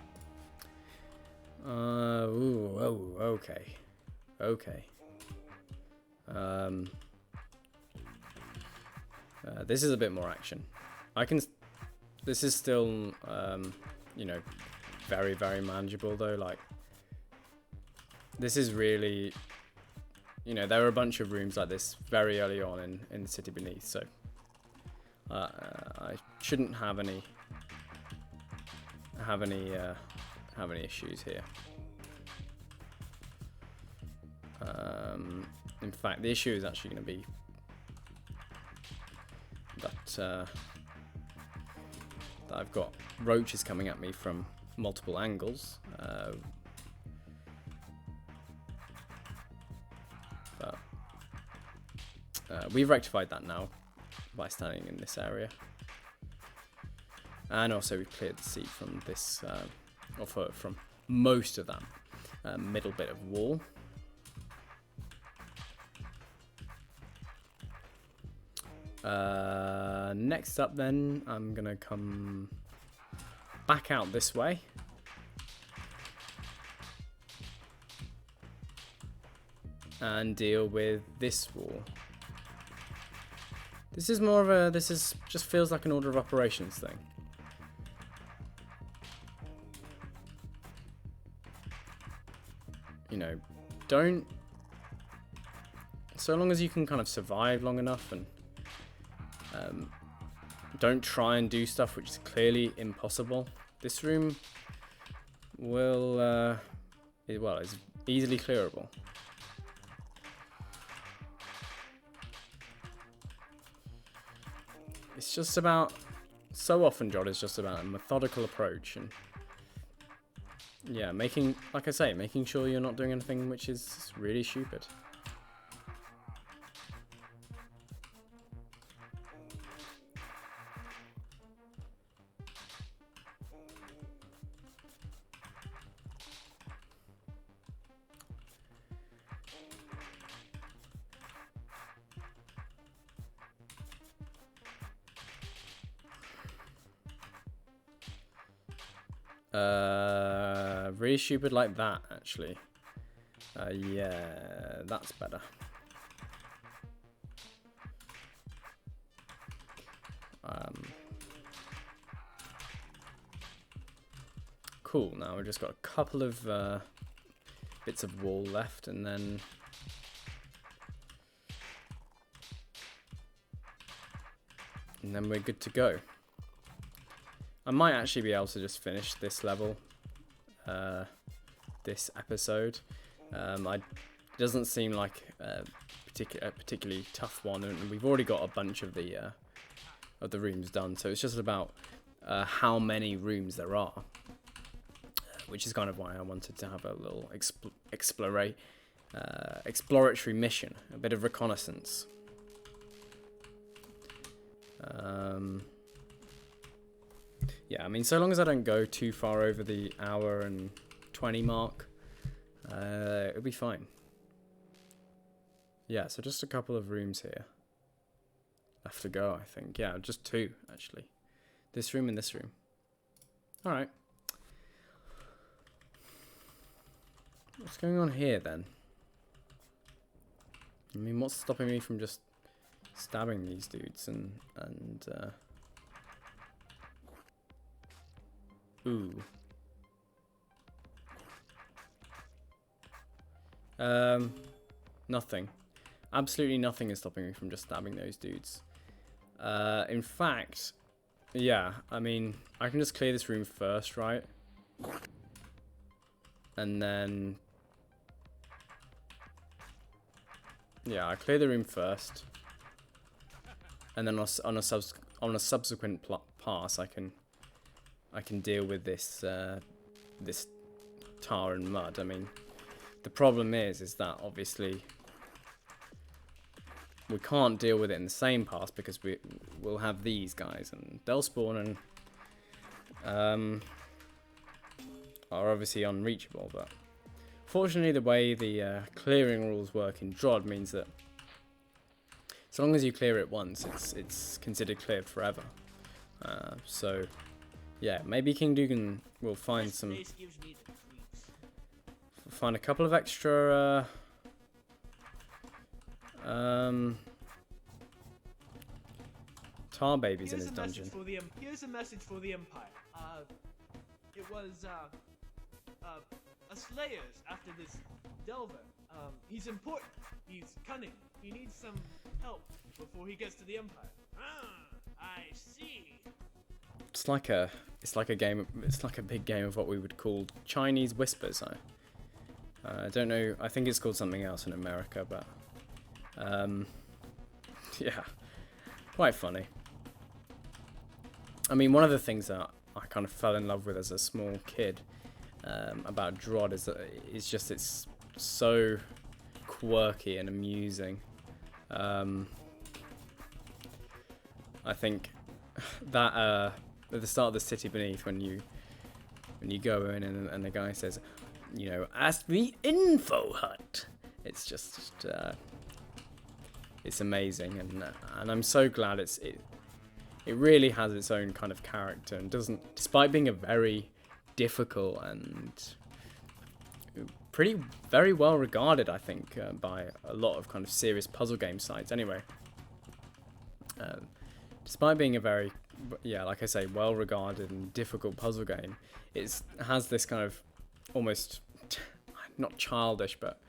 Ooh, oh, okay. Okay. This is a bit more action. This is still, you know, very, very manageable though. Like, this is really, you know, there are a bunch of rooms like this very early on in the City Beneath, so I shouldn't have any issues here. In fact, the issue is actually going to be that I've got roaches coming at me from multiple angles. But we've rectified that now by standing in this area, and also we've cleared the seat from this, from most of that middle bit of wall. Next up, then I'm gonna come back out this way. And deal with this wall. This is more of a, just feels like an order of operations thing. You know, so long as you can kind of survive long enough and don't try and do stuff which is clearly impossible. This room will, is easily clearable. It's just about, so often Jod is just about a methodical approach and, yeah, like I say, making sure you're not doing anything which is really stupid. Really stupid like that, actually. Yeah, that's better. Cool, now we've just got a couple of bits of wall left, and then we're good to go. I might actually be able to just finish this level, this episode. It doesn't seem like a particularly tough one, and we've already got a bunch of the rooms done. So it's just about how many rooms there are, which is kind of why I wanted to have a little exploratory mission, a bit of reconnaissance. Yeah, I mean, so long as I don't go too far over the hour and 20 mark, it'll be fine. Yeah, so just a couple of rooms here left to go, I think. Yeah, just two, actually. This room and this room. All right. What's going on here, then? I mean, what's stopping me from just stabbing these dudes and ooh. Nothing. Absolutely nothing is stopping me from just stabbing those dudes. In fact, yeah, I mean, I can just clear this room first, right? And then... yeah, I clear the room first. And then on a subsequent pass, I can deal with this this tar and mud. I mean, the problem is that obviously we can't deal with it in the same pass because we'll have these guys and they'll spawn and are obviously unreachable. But fortunately, the way the clearing rules work in Drod means that so long as you clear it once, it's considered cleared forever. So yeah, maybe King Dugan will find This some. place gives me the creeps. Find a couple of extra tar babies in his dungeon. Here's a message for the Empire. It was a Slayer's after this Delver. He's important. He's cunning. He needs some help before he gets to the Empire. Ah, I see. It's like a game. It's like a big game of what we would call Chinese whispers. I don't know. I think it's called something else in America, but yeah, quite funny. I mean, one of the things that I kind of fell in love with as a small kid about Drod is that it's so quirky and amusing. I think that at the start of the City Beneath, when you go in and the guy says, you know, ask the info hut. It's just it's amazing, and I'm so glad it really has its own kind of character and doesn't, despite being a very difficult and very well regarded, I think, by a lot of kind of serious puzzle game sites. Anyway, despite being a very, yeah, like I say, well regarded and difficult puzzle game, it has this kind of almost not childish, but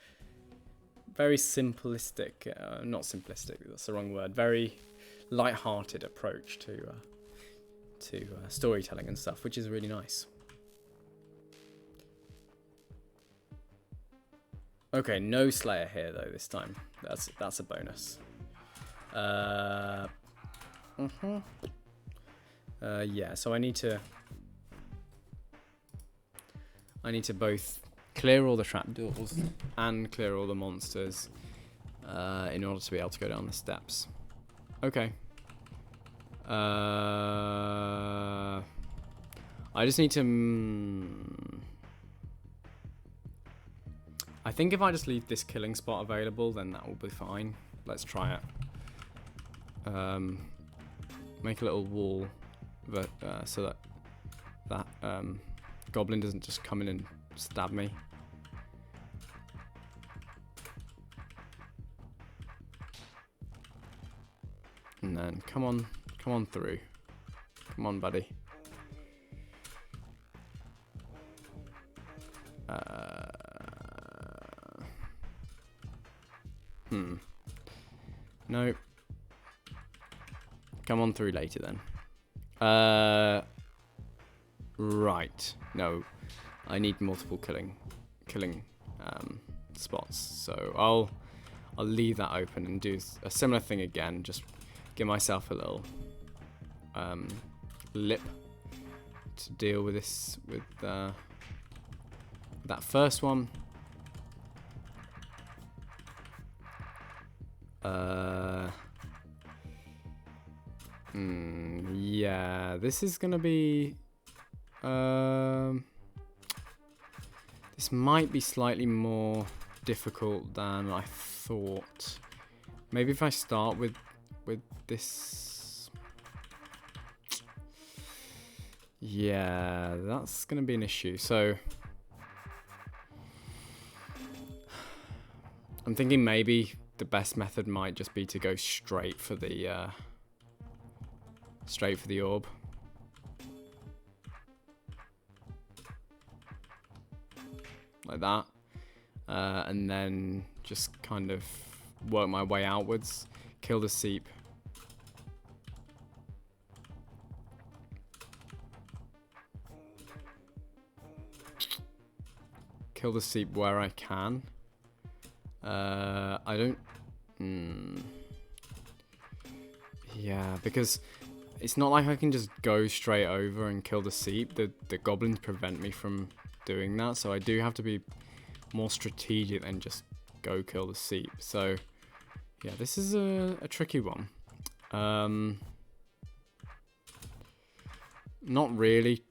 very simplistic, not simplistic, that's the wrong word, very light-hearted approach to storytelling and stuff, which is really nice. Okay, no Slayer here though this time. That's a bonus. Yeah, so I need to both clear all the trapdoors and clear all the monsters in order to be able to go down the steps. Okay. I just need to... I think if I just leave this killing spot available, then that will be fine. Let's try it. Make a little wall so that goblin doesn't just come in and stab me. And then come on through. Come on, buddy. No. Come on through later then. Right. No. I need multiple killing spots. So I'll leave that open and do a similar thing again. Just give myself a little lip to deal with this with that first one. Yeah, this is gonna be this might be slightly more difficult than I thought. Maybe if I start with this, yeah, that's gonna be an issue. So I'm thinking maybe the best method might just be to go straight for the orb. Like that. And then just kind of work my way outwards. Kill the seep. Kill the seep where I can. I don't... Yeah, because it's not like I can just go straight over and kill the seep. The goblins prevent me from doing that, so I do have to be more strategic than just go kill the seep. So, yeah, this is a tricky one. Not really.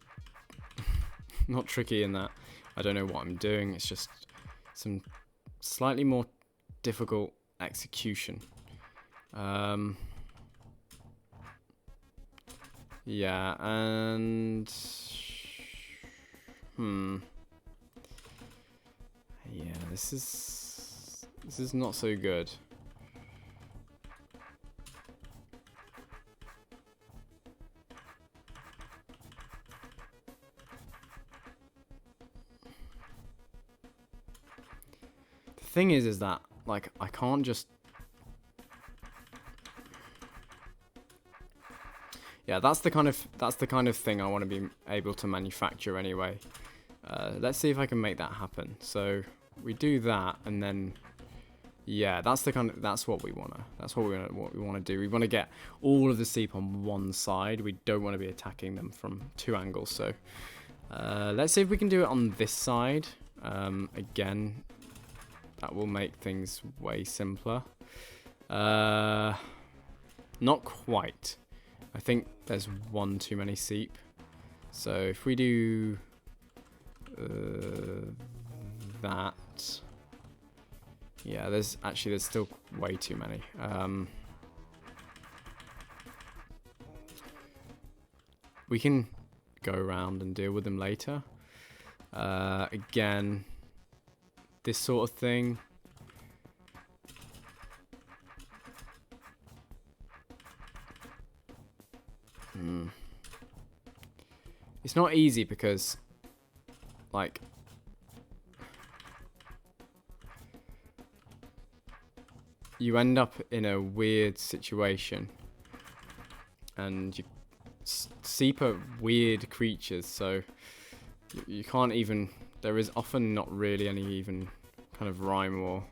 Not tricky in that I don't know what I'm doing. It's just some slightly more difficult execution. Yeah, and yeah, this is not so good. The thing is that like I can't just. Yeah, that's the kind of thing I want to be able to manufacture anyway. Let's see if I can make that happen. So we do that, and then yeah, that's what we wanna do. We want to get all of the seep on one side. We don't want to be attacking them from two angles. So let's see if we can do it on this side. Again, that will make things way simpler. Not quite. I think there's one too many seep. So if we do that, yeah, there's still way too many. We can go around and deal with them later. Again, this sort of thing. It's not easy because, like, you end up in a weird situation, and seep are weird creatures, so you can't even. There is often not really any even kind of rhyme or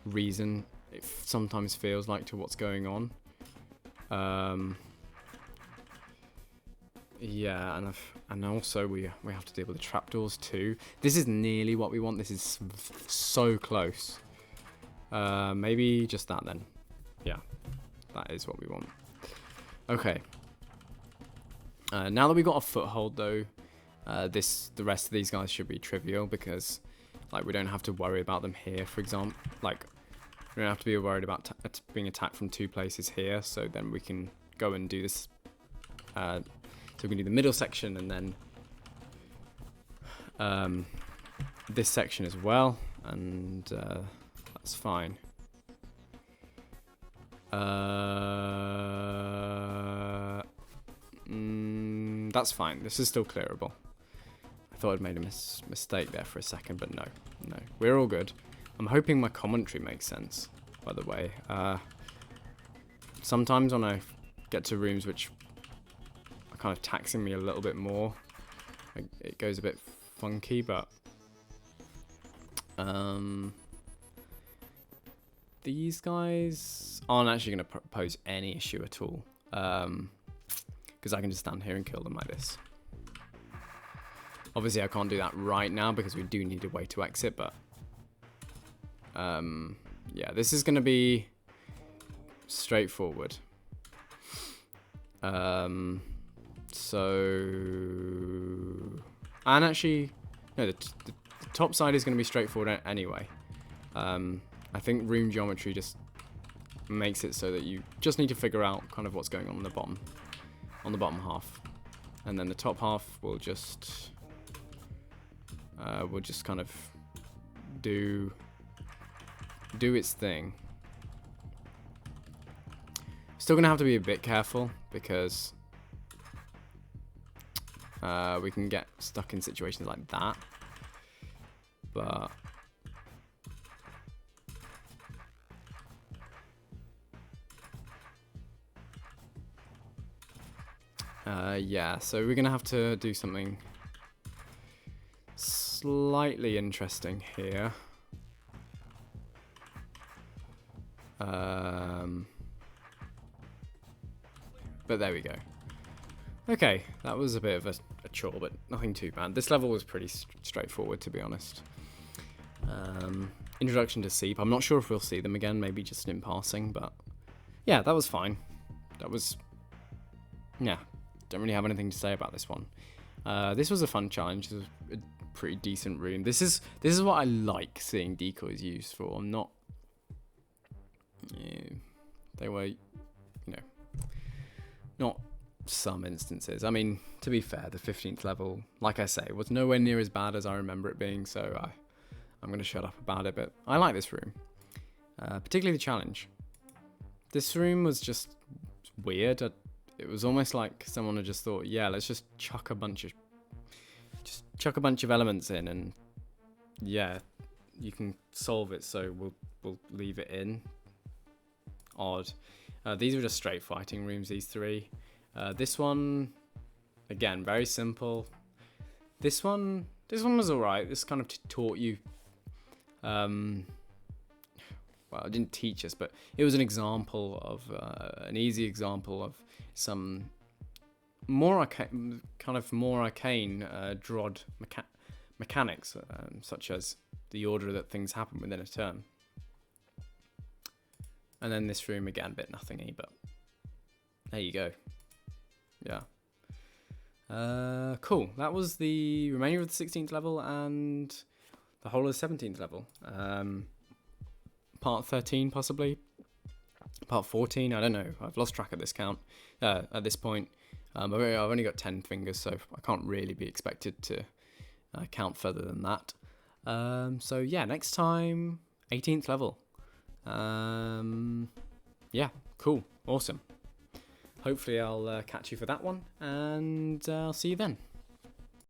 reason. It sometimes feels like to what's going on. Yeah, and also we have to deal with the trapdoors too. This is nearly what we want. This is so close. Maybe just that then. Yeah, that is what we want. Okay. Now that we've got a foothold though, the rest of these guys should be trivial because, like, we don't have to worry about them here. For example, like, we don't have to be worried about being attacked from two places here. So then we can go and do this. So we can do the middle section and then this section as well, and that's fine. That's fine. This is still clearable. I thought I'd made a mistake there for a second, but no, we're all good. I'm hoping my commentary makes sense, by the way. Sometimes when I get to rooms which are kind of taxing me a little bit more, it goes a bit funky, but these guys aren't actually going to pose any issue at all, because I can just stand here and kill them like this. Obviously I can't do that right now because we do need a way to exit, but yeah, this is going to be straightforward. So, and actually, no, the top side is going to be straightforward anyway. I think room geometry just makes it so that you just need to figure out kind of what's going on the bottom half, and then the top half will just kind of do its thing. Still gonna have to be a bit careful because we can get stuck in situations like that, but Yeah, so we're gonna have to do something slightly interesting here. But there we go. Okay, that was a bit of a chore, but nothing too bad. This level was pretty straightforward, to be honest. Introduction to Seep. I'm not sure if we'll see them again, maybe just in passing, but yeah, that was fine. That was, yeah, don't really have anything to say about this one. This was a fun challenge. This was a pretty decent room. This is what I like seeing decoys used for. I'm not, they were, you know, not some instances. I mean, to be fair, the 15th level, like I say, was nowhere near as bad as I remember it being, so I'm going to shut up about it, but I like this room. Particularly the challenge. This room was just weird. It was almost like someone had just thought, yeah, let's just chuck a bunch of elements in, and yeah, you can solve it, so we'll leave it in. Odd. These were just straight fighting rooms, these three. This one, again, very simple. This one was alright. This kind of taught you, well, it didn't teach us, but it was an example of, an easy example of some more arcane Drod mechanics, such as the order that things happen within a turn. And then this room, again, a bit nothingy, but there you go. Yeah. Cool. That was the remainder of the 16th level and the whole of the 17th level. Part 13, possibly. Part 14, I don't know. I've lost track of this count at this point. I've only got 10 fingers, so I can't really be expected to count further than that. So yeah, next time, 18th level. Yeah, cool. Awesome. Hopefully I'll catch you for that one, and I'll see you then.